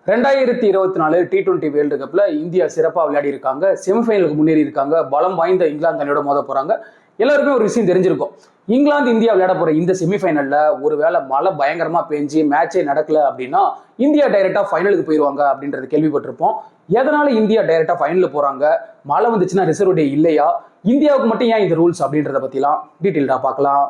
2024 T20 world கப்ல India சிறப்பாக விளையாடி இருக்காங்க. செமிஃபைனலுக்கு முன்னேறி இருக்காங்க. பலம் வாய்ந்த இங்கிலாந்து அணியோட மோத போறாங்க. எல்லாருக்குமே ஒரு விஷயம் தெரிஞ்சிருக்கும். இங்கிலாந்து இந்தியா விளையாட போற இந்த செமிஃபைனல்ல ஒருவேளை மழை பயங்கரமா பெஞ்சு மேட்சே நடக்கல அப்படின்னா இந்தியா டைரக்டா ஃபைனலுக்கு போயிருவாங்க அப்படின்றது கேள்விப்பட்டிருப்போம். எதனால இந்தியா டைரக்டா ஃபைனலுக்கு போறாங்க? மழை வந்துச்சுன்னா ரிசர்வ் டே இல்லையா? இந்தியாவுக்கு மட்டும் ஏன் இந்த ரூல்ஸ் அப்படின்றத பத்திலாம் டீட்டெயில்டா பார்க்கலாம்.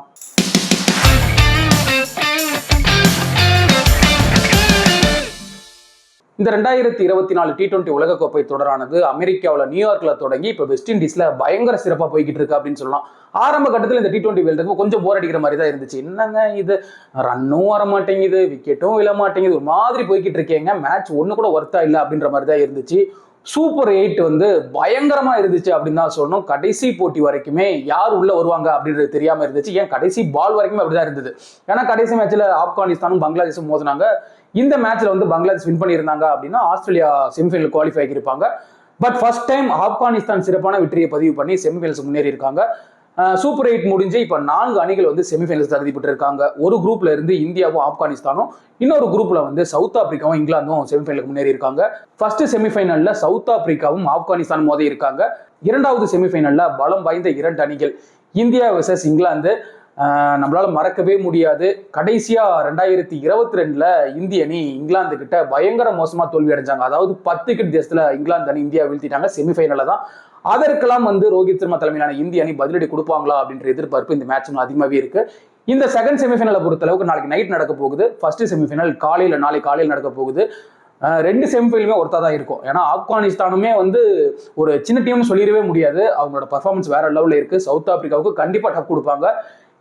இந்த 2024 T20 உலகக்கோப்பை தொடரானது அமெரிக்காவில் நியூயார்க்ல தொடங்கி இப்போ வெஸ்ட் இண்டீஸ்ல பயங்கர சிறப்பாக போய்கிட்டு இருக்கு அப்படின்னு சொல்லலாம். ஆரம்ப கட்டத்தில் இந்த T20 வேர்ல்டு கப் கொஞ்சம் போர் அடிக்கிற மாதிரி தான் இருந்துச்சு. என்னங்க இது, ரன்னும் வர மாட்டேங்குது, விக்கெட்டும் விழ மாட்டேங்குது, ஒரு மாதிரி போய்கிட்டு இருக்கேங்க, மேட்ச் ஒன்று கூட ஒர்த்தா இல்லை அப்படின்ற மாதிரி தான் இருந்துச்சு. சூப்பர் 8 வந்து பயங்கரமா இருந்துச்சு அப்படின்னு தான் சொல்லணும். கடைசி போட்டி வரைக்குமே யார் உள்ள வருவாங்க அப்படின்றது தெரியாம இருந்துச்சு. ஏன் கடைசி பால் வரைக்குமே அப்படிதான் இருந்தது. ஏன்னா கடைசி மேட்ச்ல ஆப்கானிஸ்தானும் பங்களாதேஷும் மோதினாங்க. இந்த மேட்ச்ல வந்து பங்களாதேஷ் வின் பண்ணியிருந்தாங்க அப்படின்னா ஆஸ்திரேலியா செமிஃபைனல் குவாலிஃபை ஆகியிருப்பாங்க. பட் ஃபர்ஸ்ட் டைம் ஆப்கானிஸ்தான் சிறப்பான வெற்றியை பதிவு பண்ணி செமிஃபைனல்ஸ் முன்னேறி இருக்காங்க. சூப்பர் 8 முடிஞ்சு இப்போ 4 அணிகள் வந்து செமிஃபைனல்ஸ் தகுதி பெற்று இருக்காங்க. ஒரு குரூப்ல இருந்து இந்தியாவும் ஆப்கானிஸ்தானும், இன்னொரு குரூப்ல வந்து சவுத் ஆப்பிரிக்காவும் இங்கிலாந்தும் செமிஃபைனலுக்கு முன்னேறி இருக்காங்க. ஃபர்ஸ்ட் செமிஃபைனல்ல சவுத் ஆப்பிரிக்காவும் ஆப்கானிஸ்தான் மோதி இருக்காங்க. இரண்டாவது செமிஃபைனல்ல பலம் வாய்ந்த 2 அணிகள் இந்தியா வெர்சஸ் இங்கிலாந்து. நம்மளால மறக்கவே முடியாது. கடைசியா 2022ல இந்திய அணி இங்கிலாந்து கிட்ட பயங்கர மோசமா தோல்வி அடைஞ்சாங்க. அதாவது 10 விக்கெட் தேசத்துல இங்கிலாந்து அணி இந்தியா வீழ்த்திட்டாங்க செமிஃபைனல்ல தான். அதற்கெல்லாம் வந்து ரோஹித் சர்மா தலைமையிலான இந்திய அணி பதிலடி கொடுப்பாங்களா அப்படின்ற எதிர்பார்ப்பு இந்த மேட்ச் அதிகமாகவே இருக்கு. இந்த செகண்ட் செமிஃபைனலை பொறுத்த அளவுக்கு நாளைக்கு நைட் நடக்க போகுது. ஃபர்ஸ்ட் செமிஃபைனல் நாளை காலையில் நடக்க போகுது. 2 செமிஃபைனலுமே ஒருத்தா தான் இருக்கும். ஏன்னா ஆப்கானிஸ்தானுமே வந்து ஒரு சின்ன டீம்னு சொல்லிடவே முடியாது. அவங்களோட பர்ஃபார்மன்ஸ் வேற லெவலில் இருக்கு. சவுத் ஆப்பிரிக்காவுக்கு கண்டிப்பா டஃப் கொடுப்பாங்க.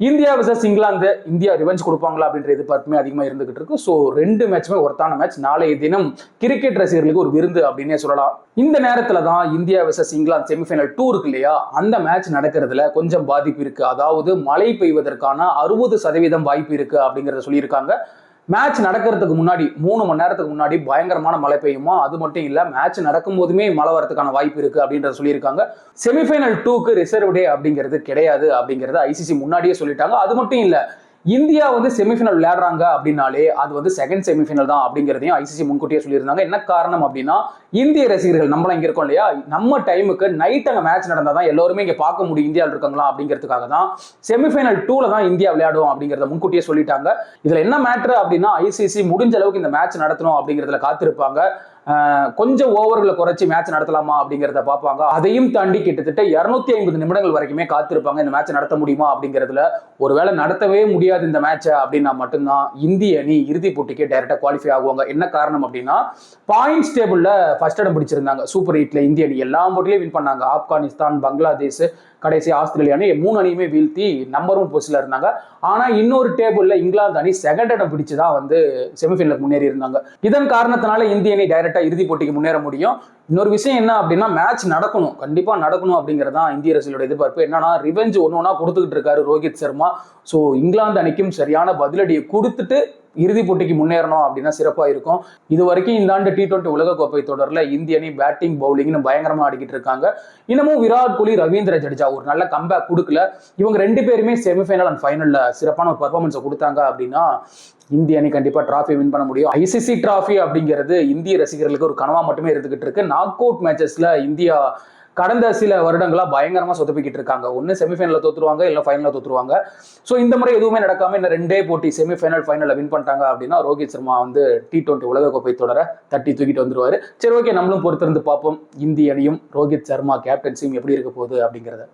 India versus England, India revenge கொடுப்பாங்களா அப்படின்ற எதிர்பார்ப்புமே அதிகமாக இருந்துகிட்டு இருக்கு. ஸோ 2 மேட்சுமே ஒருத்தான மேட்ச். நாளைய தினம் கிரிக்கெட் ரசிகர்களுக்கு ஒரு விருந்து அப்படின்னே சொல்லலாம். இந்த நேரத்துல தான் இந்தியா வெர்சஸ் இங்கிலாந்து செமிஃபைனல் 2 இருக்கு இல்லையா, அந்த மேட்ச் நடக்கிறதுல கொஞ்சம் பாதிப்பு இருக்கு. அதாவது மழை பெய்வதற்கான 60% வாய்ப்பு இருக்கு அப்படிங்கிறத சொல்லியிருக்காங்க. மேட்ச் நடக்கிறதுக்கு முன்னாடி 3 மணி நேரத்துக்கு முன்னாடி பயங்கரமான மழை பெய்யுமா, அது மட்டும் இல்ல மேட்ச் நடக்கும் போதுமே மழை வரதுக்கான வாய்ப்பு இருக்கு அப்படின்றத சொல்லியிருக்காங்க. செமிஃபைனல் 2க்கு ரிசர்வ் டே அப்படிங்கிறது கிடையாது அப்படிங்கறத ஐசிசி முன்னாடியே சொல்லிட்டாங்க. அது மட்டும் இல்ல, இந்தியா வந்து செமிஃபைனல் விளையாடுறாங்க அப்படின்னாலே அது வந்து செகண்ட் செமிஃபைனல் தான் அப்படிங்கிறதையும் ஐசிசி முன்கூட்டியே சொல்லியிருந்தாங்க. என்ன காரணம் அப்படின்னா, இந்திய ரசிகர்கள் நம்மளாம் இங்க இருக்கோம் இல்லையா, நம்ம டைமுக்கு நைட் அங்கே மேட்ச் நடந்தாதான் எல்லாருமே இங்க பார்க்க முடியும் இந்தியாவில் இருக்காங்களா அப்படிங்கிறதுக்காக தான் செமிஃபைனல் 2ல தான் இந்தியா விளையாடும் அப்படிங்கிறத முன்கூட்டியே சொல்லிட்டாங்க. இதுல என்ன மேட்ரு அப்படின்னா, ஐசிசி முடிஞ்ச அளவுக்கு இந்த மேட்ச் நடத்தணும் அப்படிங்கிறதுல காத்திருப்பாங்க. கொஞ்சம் ஓவர்களை குறைச்சி மேட்ச் நடத்தலாமா அப்படிங்கிறத பார்ப்பாங்க. அதையும் தாண்டி கிட்டத்தட்ட 250 நிமிடங்கள் வரைக்குமே காத்திருப்பாங்க இந்த மேட்ச் நடத்த முடியுமா அப்படிங்கிறதுல. ஒருவேளை நடத்தவே முடியாது இந்த மேட்சை அப்படின்னா மட்டும்தான் இந்திய அணி இறுதி போட்டிக்கு டைரக்டா குவாலிஃபை ஆகுவாங்க. என்ன காரணம் அப்படின்னா, பாயிண்ட்ஸ் டேபிள்ல ஃபர்ஸ்ட் இடம் பிடிச்சிருந்தாங்க. சூப்பர் 8ல இந்திய அணி எல்லா போட்டிலையும் வின் பண்ணாங்க. ஆப்கானிஸ்தான், பங்களாதேஷ், கடைசி ஆஸ்திரேலியா அணி 3 அணியுமே வீழ்த்தி நம்பர் 1 பொசிஷன்ல இருந்தாங்க. ஆனா இன்னொரு டேபிள்ல இங்கிலாந்து அணி செகண்ட் இடம் பிடிச்சுதான் வந்து செமிஃபைனலுக்கு முன்னேறி இருந்தாங்க. இதன் காரணத்தினால இந்திய அணி டைரக்டா இறுதி போட்டிக்கு முன்னேற முடியும். இன்னொரு விஷயம் என்ன அப்படின்னா, மேட்ச் நடக்கணும், கண்டிப்பா நடக்கணும் அப்படிங்கறதான் இந்திய ரசிகர்களோட எதிர்பார்ப்பு. என்னன்னா, ரிவெஞ்ச் ஒன்னொன்னா கொடுத்துக்கிட்டு இருக்காரு ரோஹித் சர்மா. ஸோ இங்கிலாந்து அணிக்கும் சரியான பதிலடியை கொடுத்துட்டு இறுதி போட்டிக்கு முன்னேறணும் அப்படின்னா சிறப்பா இருக்கும். இது வரைக்கும் இந்த ஆண்டு T20 உலகக்கோப்பை தொடர்ல இந்திய அணி பேட்டிங் பவுலிங்னு பயங்கரமா ஆடிக்கிட்டு இருக்காங்க. இன்னமும் விராட் கோலி, ரவீந்திர ஜடேஜா ஒரு நல்ல கம்பேக் கொடுக்கல. இவங்க 2 பேருமே செமிஃபைனல் அண்ட் ஃபைனல்ல சிறப்பான ஒரு பர்ஃபார்மன்ஸை கொடுத்தாங்க அப்படின்னா இந்திய அணி கண்டிப்பா டிராஃபி வின் பண்ண முடியும். ஐசிசி டிராஃபி அப்படிங்கிறது இந்திய ரசிகர்களுக்கு ஒரு கனவா மட்டுமே இருந்துகிட்டு இருக்கு. நாக் அவுட் மேட்சஸ்ல இந்தியா கடந்த சில வருடங்களா பயங்கரமா சொதப்பிக்கிட்டு இருக்காங்க. ஒன்னு செமிஃபைனல்ல தோத்துருவாங்க, இல்ல ஃபைனல்ல தோத்துருவாங்க. ஸோ இந்த முறை எதுவுமே நடக்காம இந்த 2 போட்டி செமிஃபைனல் ஃபைனல்ல வின் பண்ணிட்டாங்க அப்படின்னா ரோஹித் சர்மா வந்து T20 உலகக்கோப்பை தொடர தட்டி தூக்கிட்டு வந்துருவாரு. சரி, ஓகே, நம்மளும் பொறுத்திருந்து பார்ப்போம் இந்திய அணியும் ரோஹித் சர்மா கேப்டன்சியும் எப்படி இருக்க போகுது அப்படிங்கிறத.